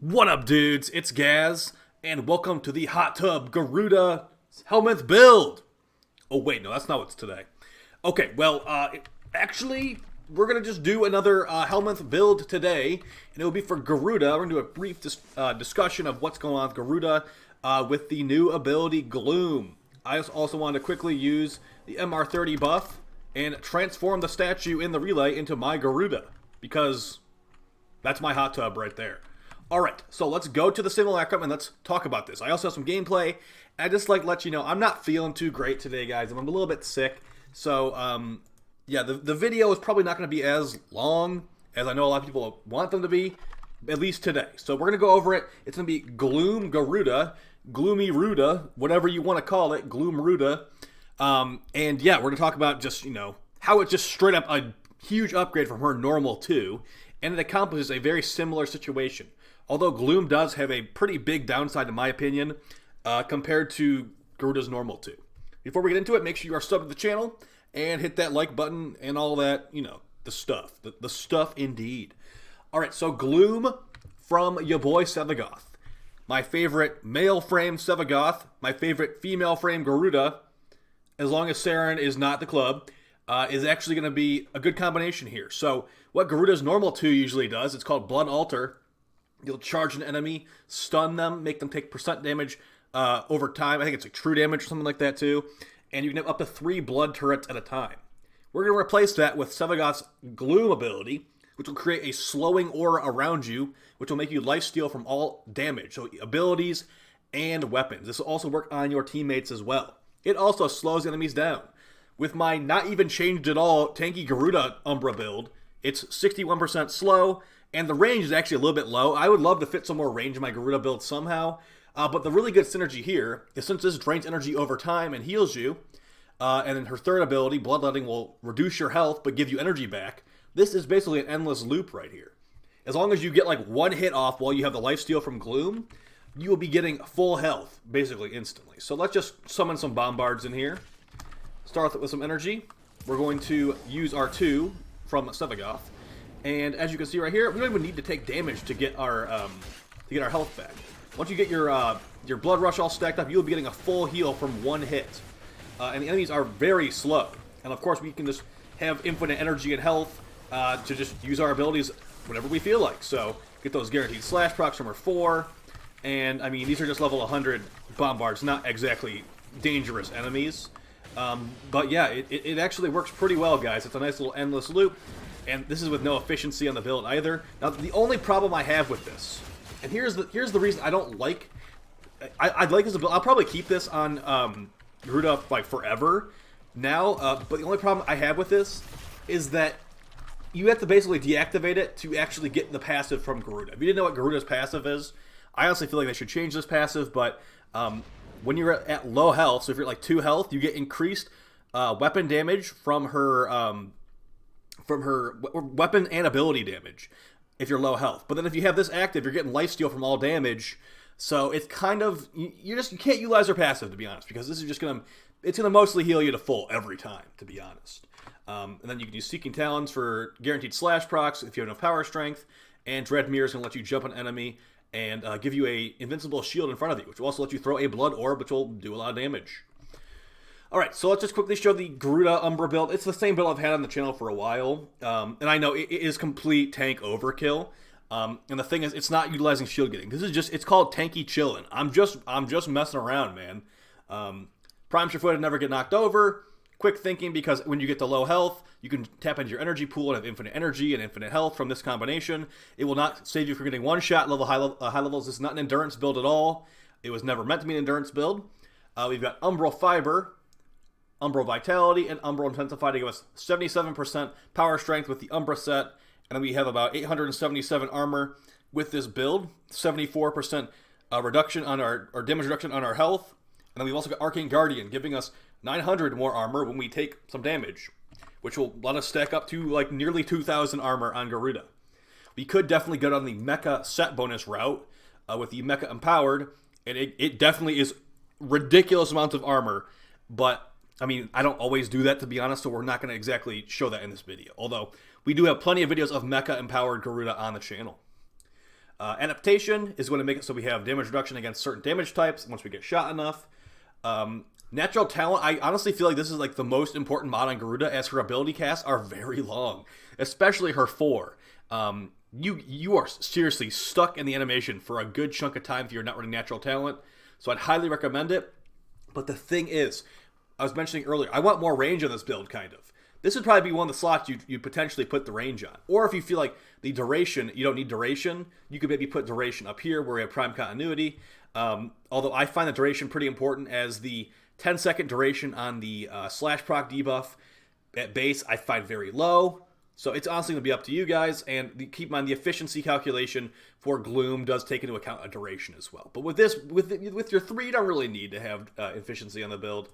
What up, dudes? It's Gaz, and welcome to the Hot Tub Garuda Helminth build. Oh wait, no, that's not what's today. Okay, well, actually, we're gonna just do another Helminth build today, and it will be for Garuda. We're gonna do a brief discussion of what's going on with Garuda with the new ability Gloom. I also want to quickly use the MR30 buff and transform the statue in the relay into my Garuda, because that's my hot tub right there. Alright, so let's go to the simulacrum and let's talk about this. I also have some gameplay. I just like to let you know, I'm not feeling too great today, guys. I'm a little bit sick. So, yeah, the video is probably not going to be as long as I know a lot of people want them to be, at least today. So we're going to go over it. It's going to be Gloom Garuda, Gloomy Ruda, whatever you want to call it, Gloom Ruda. And yeah, we're going to talk about just, how it's just straight up a huge upgrade from her normal 2, and it accomplishes a very similar situation. Although Gloom does have a pretty big downside, in my opinion, compared to Garuda's normal 2. Before we get into it, make sure you are subbed to the channel and hit that like button and all that, the stuff. The stuff indeed. Alright, so Gloom from your boy Sevagoth. My favorite male frame Sevagoth, my favorite female frame Garuda, as long as Saren is not the club, is actually going to be a good combination here. So what Garuda's normal 2 usually does, it's called Blood Altar. You'll charge an enemy, stun them, make them take percent damage over time. I think it's like true damage or something like that too. And you can have up to 3 blood turrets at a time. We're going to replace that with Sevagoth's Gloom ability, which will create a slowing aura around you, which will make you lifesteal from all damage. So abilities and weapons. This will also work on your teammates as well. It also slows enemies down. With my not even changed at all tanky Garuda Umbra build, it's 61% slow. And the range is actually a little bit low. I would love to fit some more range in my Garuda build somehow. But the really good synergy here is since this drains energy over time and heals you, and then her third ability, Bloodletting, will reduce your health but give you energy back. This is basically an endless loop right here. As long as you get like one hit off while you have the lifesteal from Gloom, you will be getting full health basically instantly. So let's just summon some Bombards in here. Start with some energy. We're going to use our 2 from Sevagoth. And as you can see right here, we don't even need to take damage to get our health back. Once you get your blood rush all stacked up, you'll be getting a full heal from one hit. And the enemies are very slow. And of course, we can just have infinite energy and health to just use our abilities whenever we feel like. So get those guaranteed slash procs from her 4. And I mean, these are just level 100 Bombards, not exactly dangerous enemies. But yeah, it actually works pretty well, guys. It's a nice little endless loop. And this is with no efficiency on the build either. Now, the only problem I have with this, and here's the reason I don't like, I'd like this build. I'll probably keep this on Garuda like forever now. But the only problem I have with this is that you have to basically deactivate it to actually get the passive from Garuda. If you didn't know what Garuda's passive is, I honestly feel like they should change this passive. But when you're at low health, so if you're at like 2 health, you get increased weapon damage from her weapon and ability damage if you're low health. But then if you have this active, you're getting lifesteal from all damage. So it's kind of, you can't utilize her passive, to be honest, because this is just it's gonna mostly heal you to full every time, to be honest. And then you can use Seeking Talons for guaranteed slash procs if you have enough power strength, and Dread Mirror is gonna let you jump an enemy and give you a invincible shield in front of you, which will also let you throw a blood orb, which will do a lot of damage. Alright, so let's just quickly show the Garuda Umbra build. It's the same build I've had on the channel for a while. And I know it is complete tank overkill. And the thing is, it's not utilizing shield getting. This is just, it's called tanky chillin'. I'm just messing around, man. Prime Shifuda never get knocked over. Quick thinking, because when you get to low health, you can tap into your energy pool and have infinite energy and infinite health from this combination. It will not save you from getting one shot high levels. This is not an endurance build at all. It was never meant to be an endurance build. We've got Umbral Fiber, Umbral Vitality, and Umbral Intensify to give us 77% power strength with the Umbra set. And then we have about 877 armor with this build. 74% reduction on our damage reduction on our health. And then we've also got Arcane Guardian, giving us 900 more armor when we take some damage, which will let us stack up to like nearly 2,000 armor on Garuda. We could definitely go down the Mecha set bonus route with the Mecha Empowered, and it definitely is ridiculous amounts of armor, but I mean, I don't always do that, to be honest, so we're not going to exactly show that in this video. Although, we do have plenty of videos of Mecha Empowered Garuda on the channel. Adaptation is going to make it so we have damage reduction against certain damage types once we get shot enough. Natural talent, I honestly feel like this is like the most important mod on Garuda, as her ability casts are very long, especially her 4. You are seriously stuck in the animation for a good chunk of time if you're not running natural talent, so I'd highly recommend it. But the thing is, I was mentioning earlier, I want more range on this build, kind of. This would probably be one of the slots you'd potentially put the range on. Or if you feel like the duration, you don't need duration, you could maybe put duration up here where we have prime continuity. Although I find the duration pretty important, as the 10-second duration on the slash proc debuff at base I find very low. So it's honestly going to be up to you guys, and keep in mind the efficiency calculation for Gloom does take into account a duration as well. But with this, with your 3, you don't really need to have efficiency on the build.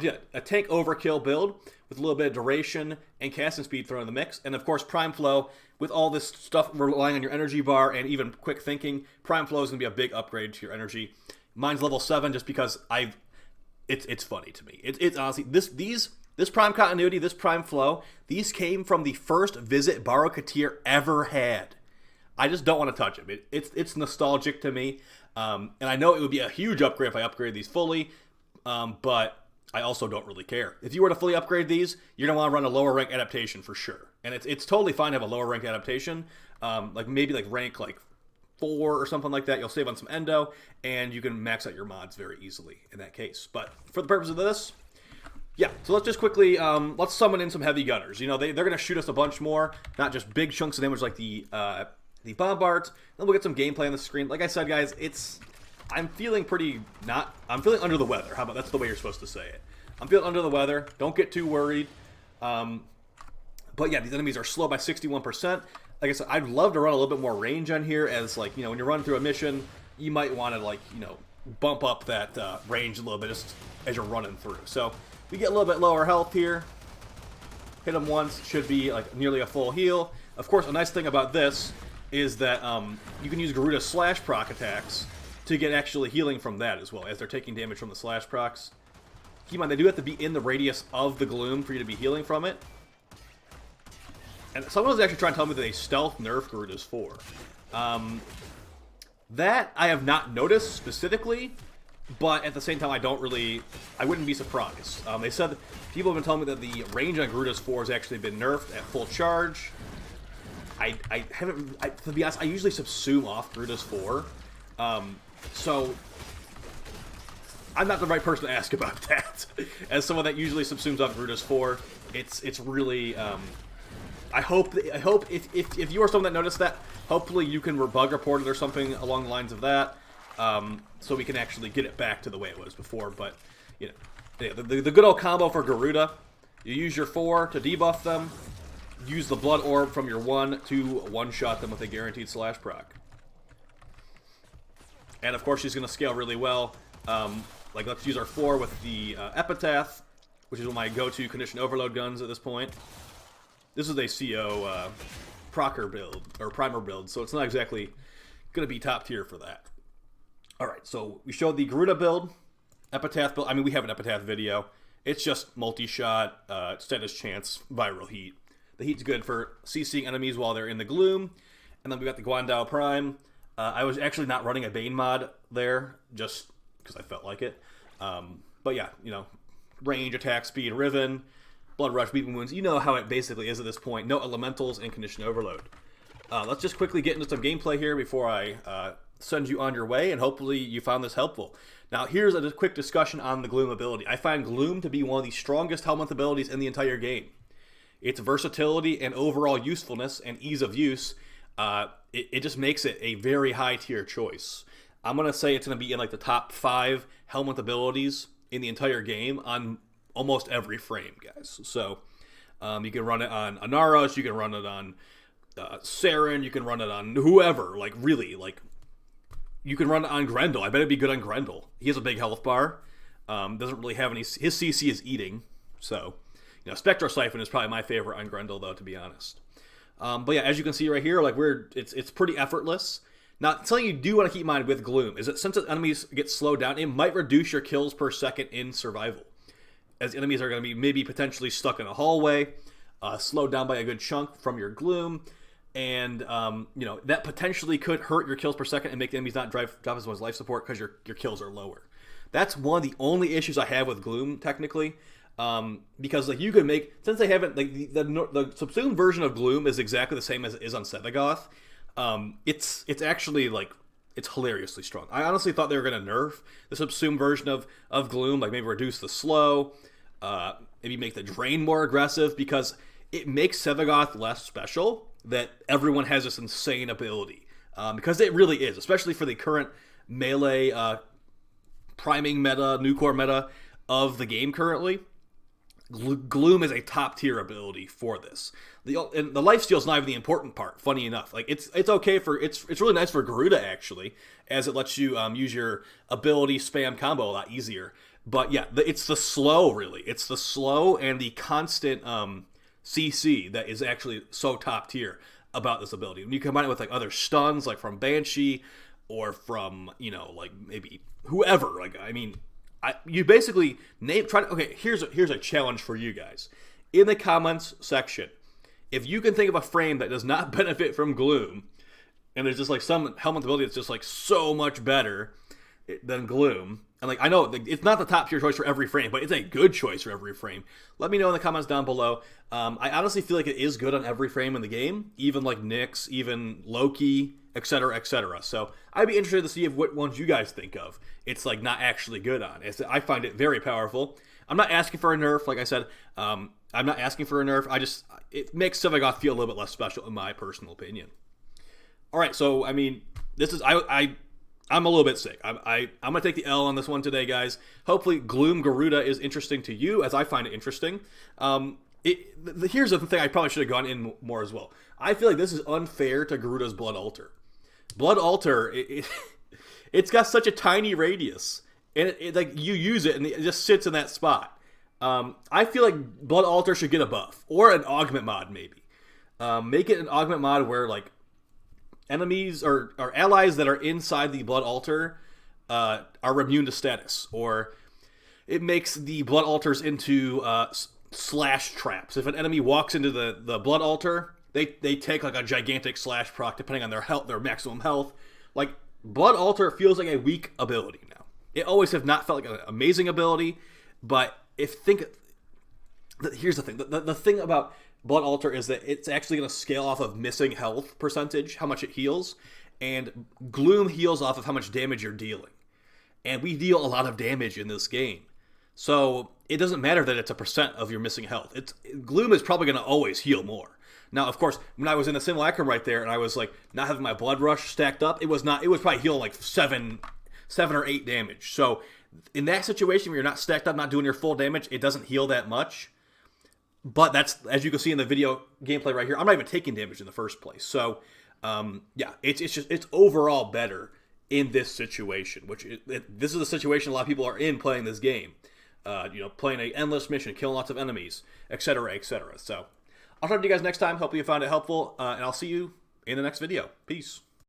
Yeah, a tank overkill build with a little bit of duration and casting speed thrown in the mix, and of course Prime Flow. With all this stuff relying on your energy bar and even quick thinking, Prime Flow is going to be a big upgrade to your energy. Mine's level 7 just because it's funny to me. It's honestly this Prime Continuity, this Prime Flow, these came from the first visit Baro Katir ever had. I just don't want to touch them. It's nostalgic to me, and I know it would be a huge upgrade if I upgrade these fully, but I also don't really care. If you were to fully upgrade these, you're going to want to run a lower rank adaptation for sure. And it's totally fine to have a lower rank adaptation, like maybe like rank like 4 or something like that. You'll save on some endo, and you can max out your mods very easily in that case. But for the purpose of this, yeah, so let's just quickly, let's summon in some heavy gunners. You know, they're going to shoot us a bunch more, not just big chunks of damage like the bombards. Then we'll get some gameplay on the screen. Like I said, guys, I'm feeling I'm feeling under the weather. How about that's the way you're supposed to say it. I'm feeling under the weather. Don't get too worried. But yeah, these enemies are slow by 61%. Like I said, I'd love to run a little bit more range on here, as like, you know, when you're running through a mission, you might want to like, you know, bump up that range a little bit just as you're running through. So we get a little bit lower health here. Hit them once, should be like nearly a full heal. Of course, a nice thing about this is that you can use Garuda slash proc attacks to get actually healing from that as well, as they're taking damage from the slash procs. Keep in mind, they do have to be in the radius of the Gloom for you to be healing from it. And someone was actually trying to tell me that they stealth nerf Garuda's 4. That I have not noticed specifically, but at the same time, I wouldn't be surprised. They said, people have been telling me that the range on Garuda's 4 has actually been nerfed at full charge. I haven't, to be honest, I usually subsume off Garuda's 4. So I'm not the right person to ask about that. As someone that usually subsumes off Garuda's 4, it's really, I hope if you are someone that noticed that, hopefully you can bug report it or something along the lines of that, so we can actually get it back to the way it was before. But you know, yeah, the good old combo for Garuda: you use your 4 to debuff them, use the blood orb from your 1 to one-shot them with a guaranteed slash proc. And of course, she's going to scale really well. Like, let's use our 4 with the Epitaph, which is one of my go-to condition overload guns at this point. This is a CO procer build, or primer build, so it's not exactly going to be top tier for that. Alright, so we showed the Garuda build, Epitaph build. I mean, we have an Epitaph video. It's just multi-shot, status chance, viral heat. The heat's good for CCing enemies while they're in the Gloom. And then we got the Guandao Prime. I was actually not running a Bane mod there, just because I felt like it. But yeah, you know, range, attack, speed, Riven, Blood Rush, Weeping Wounds. You know how it basically is at this point. No elementals and condition overload. Let's just quickly get into some gameplay here before I send you on your way, and hopefully you found this helpful. Now, here's a quick discussion on the Gloom ability. I find Gloom to be one of the strongest Helminth abilities in the entire game. Its versatility and overall usefulness and ease of use, it just makes it a very high tier choice. I'm going to say it's going to be in like the top 5 Helminth abilities in the entire game on almost every frame, guys. So you can run it on Anaros, you can run it on Saren, you can run it on whoever, like really, like you can run it on Grendel. I bet it'd be good on Grendel. He has a big health bar. Doesn't really have any, his CC is eating. So, you know, Spectrosiphon is probably my favorite on Grendel though, to be honest. But yeah, as you can see right here, like it's pretty effortless. Now, something you do want to keep in mind with Gloom is that since the enemies get slowed down, it might reduce your kills per second in survival, as enemies are going to be maybe potentially stuck in a hallway, slowed down by a good chunk from your Gloom. and you know, that potentially could hurt your kills per second and make the enemies not drop as much life support because your kills are lower. That's one of the only issues I have with Gloom, technically. Because like you could make, since they haven't, like the subsumed version of Gloom is exactly the same as it is on Sevagoth. It's actually like, it's hilariously strong. I honestly thought they were going to nerf the subsumed version of Gloom, like maybe reduce the slow, maybe make the drain more aggressive, because it makes Sevagoth less special that everyone has this insane ability. Because it really is, especially for the current melee priming meta, new core meta of the game currently. Gloom is a top tier ability for this. And the lifesteal is not even the important part. Funny enough, like it's okay for it's really nice for Garuda actually, as it lets you use your ability spam combo a lot easier. But yeah, it's the slow really. It's the slow and the constant CC that is actually so top tier about this ability. When you combine it with like other stuns, like from Banshee or from, you know, like maybe whoever. Like I mean. You basically okay, here's a challenge for you guys. In the comments section, if you can think of a frame that does not benefit from Gloom, and there's just like some Helminth ability that's just like so much better than Gloom, and like I know it's not the top tier choice for every frame, but it's a good choice for every frame. Let me know in the comments down below. I honestly feel like it is good on every frame in the game, even like Nyx, even Loki, etc., etc. So I'd be interested to see what ones you guys think of. It's like not actually good on. I find it very powerful. I'm not asking for a nerf, like I said. I'm not asking for a nerf. It makes Sevagoth feel a little bit less special, in my personal opinion. All right, so I mean, this is I'm a little bit sick. I'm gonna take the L on this one today, guys. Hopefully, Gloom Garuda is interesting to you, as I find it interesting. Here's the thing I probably should have gone in more as well. I feel like this is unfair to Garuda's Blood Altar. Blood Altar, it's got such a tiny radius, and it like you use it and it just sits in that spot. I feel like Blood Altar should get a buff or an augment mod, maybe. Make it an augment mod where like enemies or allies that are inside the Blood Altar are immune to status, or it makes the Blood Altars into slash traps. If an enemy walks into the Blood Altar, they take like a gigantic slash proc depending on their health, their maximum health. Like Blood Altar feels like a weak ability now. It always have not felt like an amazing ability, but here's the thing. The thing about Blood Altar is that it's actually going to scale off of missing health percentage, how much it heals, and Gloom heals off of how much damage you're dealing. And we deal a lot of damage in this game. So it doesn't matter that it's a percent of your missing health. Gloom is probably going to always heal more. Now, of course, when I was in the simulacrum right there and I was like not having my blood rush stacked up, it was probably healing like 7 or 8 damage. So in that situation where you're not stacked up, not doing your full damage, it doesn't heal that much. But that's, as you can see in the video gameplay right here, I'm not even taking damage in the first place. So yeah, it's overall better in this situation, which this is the situation a lot of people are in playing this game. You know, playing an endless mission, killing lots of enemies, etc., etc. So I'll talk to you guys next time. Hopefully you found it helpful, and I'll see you in the next video. Peace.